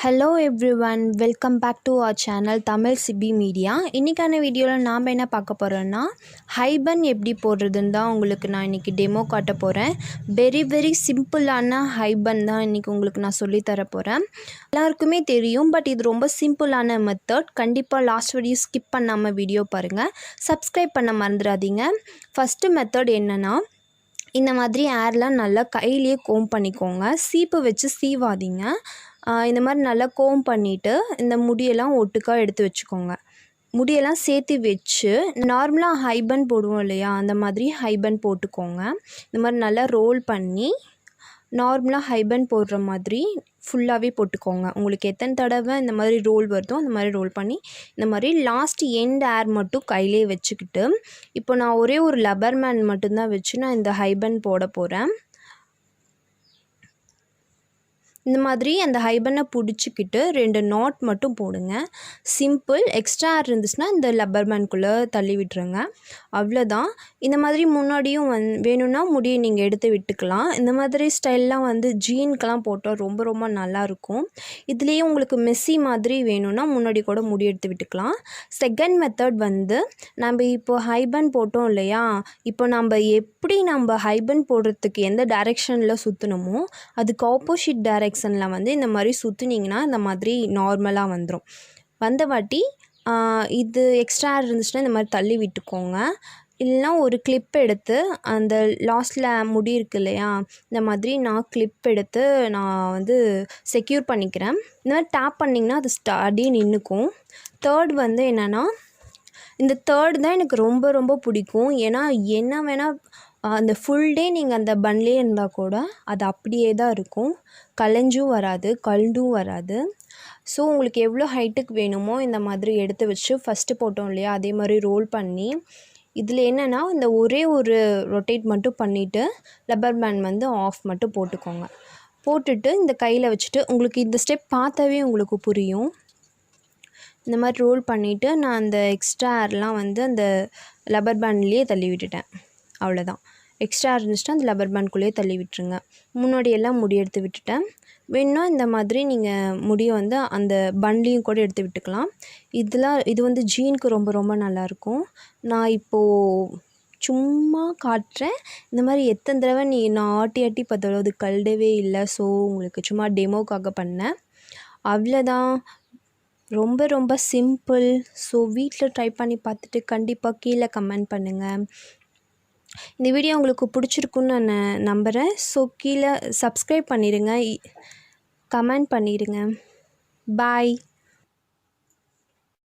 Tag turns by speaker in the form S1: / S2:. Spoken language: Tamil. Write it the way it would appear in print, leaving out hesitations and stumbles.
S1: Hello everyone, welcome back to our channel Tamil CB Media. இன்னைக்கான வீடியோல நாம என்ன பார்க்க போறோம்னா ஹை பன் எப்படி போடுறதுன்னு தான் உங்களுக்கு நான் இன்னைக்கு டெமோ காட்ட போறேன். வெரி சிம்பிளான ஹை பன் தான் இன்னைக்கு உங்களுக்கு நான் சொல்லி தர போறேன். எல்லாருக்குமே தெரியும், பட் இது ரொம்ப சிம்பிளான மெத்தட். கண்டிப்பா லாஸ்ட் வரையும் ஸ்கிப் பண்ணாம வீடியோ பாருங்க. சப்ஸ்கிரைப் பண்ண மறந்துடாதீங்க. ஃபர்ஸ்ட் மெத்தட் என்னன்னா, இந்த மாதிரி ஏர்லாம் நல்லா கையிலேயே கோம் பண்ணிக்கோங்க. சீப்பு வச்சு சீவாதீங்க. இந்த மாதிரி நல்லா கோம் பண்ணிவிட்டு இந்த முடியெல்லாம் ஒட்டுக்கா எடுத்து வச்சுக்கோங்க. முடியெல்லாம் சேர்த்து வச்சு நார்மலாக ஹை பன் போடுவோம் இல்லையா, அந்த மாதிரி ஹை பன் போட்டுக்கோங்க. இந்த மாதிரி நல்லா ரோல் பண்ணி நார்மலாக ஹை பன் போடுற மாதிரி ஃபுல்லாகவே போட்டுக்கோங்க. உங்களுக்கு எத்தனை தடவை இந்த மாதிரி ரோல் வருதோ அந்த மாதிரி ரோல் பண்ணி இந்த மாதிரி லாஸ்ட் எண்ட் ஏர் மட்டும் கையிலே வச்சுக்கிட்டு, இப்போ நான் ஒரே ஒரு லப்பர் பேண்ட் மட்டும்தான் வச்சு நான் இந்த ஹை பன் போட போகிறேன். இந்த மாதிரி அந்த ஹை பன்னை பிடிச்சிக்கிட்டு 2 நாட் மட்டும் போடுங்க. சிம்பிள். எக்ஸ்ட்ரா ஏர் இருந்துச்சுன்னா இந்த லப்பர் பேண்ட்குள்ளே தள்ளி விட்டுருங்க. அவ்வளோதான். இந்த மாதிரி முன்னாடியும் வேணும்னா முடியை நீங்கள் எடுத்து விட்டுக்கலாம். இந்த மாதிரி ஸ்டைல்லாம் ஜீனுக்கெலாம் போட்டால் ரொம்ப நல்லாயிருக்கும். இதுலேயே உங்களுக்கு மெஸ்ஸி மாதிரி வேணும்னா முன்னாடி கூட முடி எடுத்து விட்டுக்கலாம். செகண்ட் மெத்தட் நம்ம இப்போ ஹை பன் போட்டோம் இல்லையா, இப்போ நம்ம ஹை பன் போடுறதுக்கு எந்த டைரெக்ஷனில் சுற்றணுமோ அதுக்கு ஆப்போசிட் டைரெக்ஷனில் இந்த மாதிரி சுற்றுனீங்கன்னா இந்த மாதிரி நார்மலாக வந்துடும். வந்த வாட்டி இது எக்ஸ்ட்ரா இருந்துச்சுன்னா இந்த மாதிரி தள்ளி விட்டுக்கோங்க. இல்லைனா ஒரு கிளிப் எடுத்து அந்த லாஸ்ட்டில் முடி இருக்கு இல்லையா, இந்த மாதிரி நான் கிளிப் எடுத்து நான் செக்யூர் பண்ணிக்கிறேன். இந்த மாதிரி டேப் பண்ணிங்கன்னா அது அப்படியே நின்றுக்கும். தேர்ட் என்னென்னா, இந்த தேர்ட் தான் எனக்கு ரொம்ப பிடிக்கும். ஏன்னா என்ன வேணால் அந்த ஃபுல் டே நீங்கள் அந்த பன்லேயே இருந்தால் கூட அது அப்படியே தான் இருக்கும். கலைஞ்சும் வராது, கல்டும் வராது. ஸோ உங்களுக்கு எவ்வளோ ஹைட்டுக்கு வேணுமோ இந்த மாதிரி எடுத்து வச்சு ஃபஸ்ட்டு போட்டோம் இல்லையா, அதே மாதிரி ரோல் பண்ணி இதில் என்னென்னா இந்த ஒரே ஒரு ரொட்டேட் மட்டும் பண்ணிவிட்டு லப்பர் பேண்ட் ஆஃப் மட்டும் போட்டுக்கோங்க. போட்டுட்டு இந்த கையில் வச்சுட்டு உங்களுக்கு இந்த ஸ்டெப் பார்த்தாவே உங்களுக்கு புரியும். இந்த மாதிரி ரோல் பண்ணிவிட்டு நான் அந்த எக்ஸ்ட்ரா ஏர்லாம் அந்த லப்பர் பேண்ட்லேயே தள்ளி விட்டுட்டேன். அவ்வளோதான். எக்ஸ்ட்ரா இருந்துச்சுன்னா அந்த லப்பர் பேண்ட்குள்ளேயே தள்ளி விட்டுருங்க. முன்னாடியெல்லாம் முடி எடுத்து விட்டுட்டேன். வேணுன்னா இந்த மாதிரி நீங்கள் முடியை அந்த பன்லேயும் கூட எடுத்து விட்டுக்கலாம். இது ஜீனுக்கு ரொம்ப நல்லாயிருக்கும். நான் இப்போது சும்மா காட்டுறேன். இந்த மாதிரி எத்தனை தடவை நான் ஆட்டி பார்த்தோம் அது கல்டவே இல்லை. ஸோ உங்களுக்கு சும்மா டெமோக்காக பண்ணேன். அவ்வளோதான். ரொம்ப சிம்பிள். ஸோ வீட்டில் ட்ரை பண்ணி பார்த்துட்டு கண்டிப்பாக கீழே கமெண்ட் பண்ணுங்கள். இந்த வீடியோ உங்களுக்கு பிடிச்சிருக்குன்னு நான் நம்புகிறேன். ஸோ கீழே சப்ஸ்கிரைப் பண்ணிடுங்க, கமெண்ட் பண்ணிடுங்க. பாய்.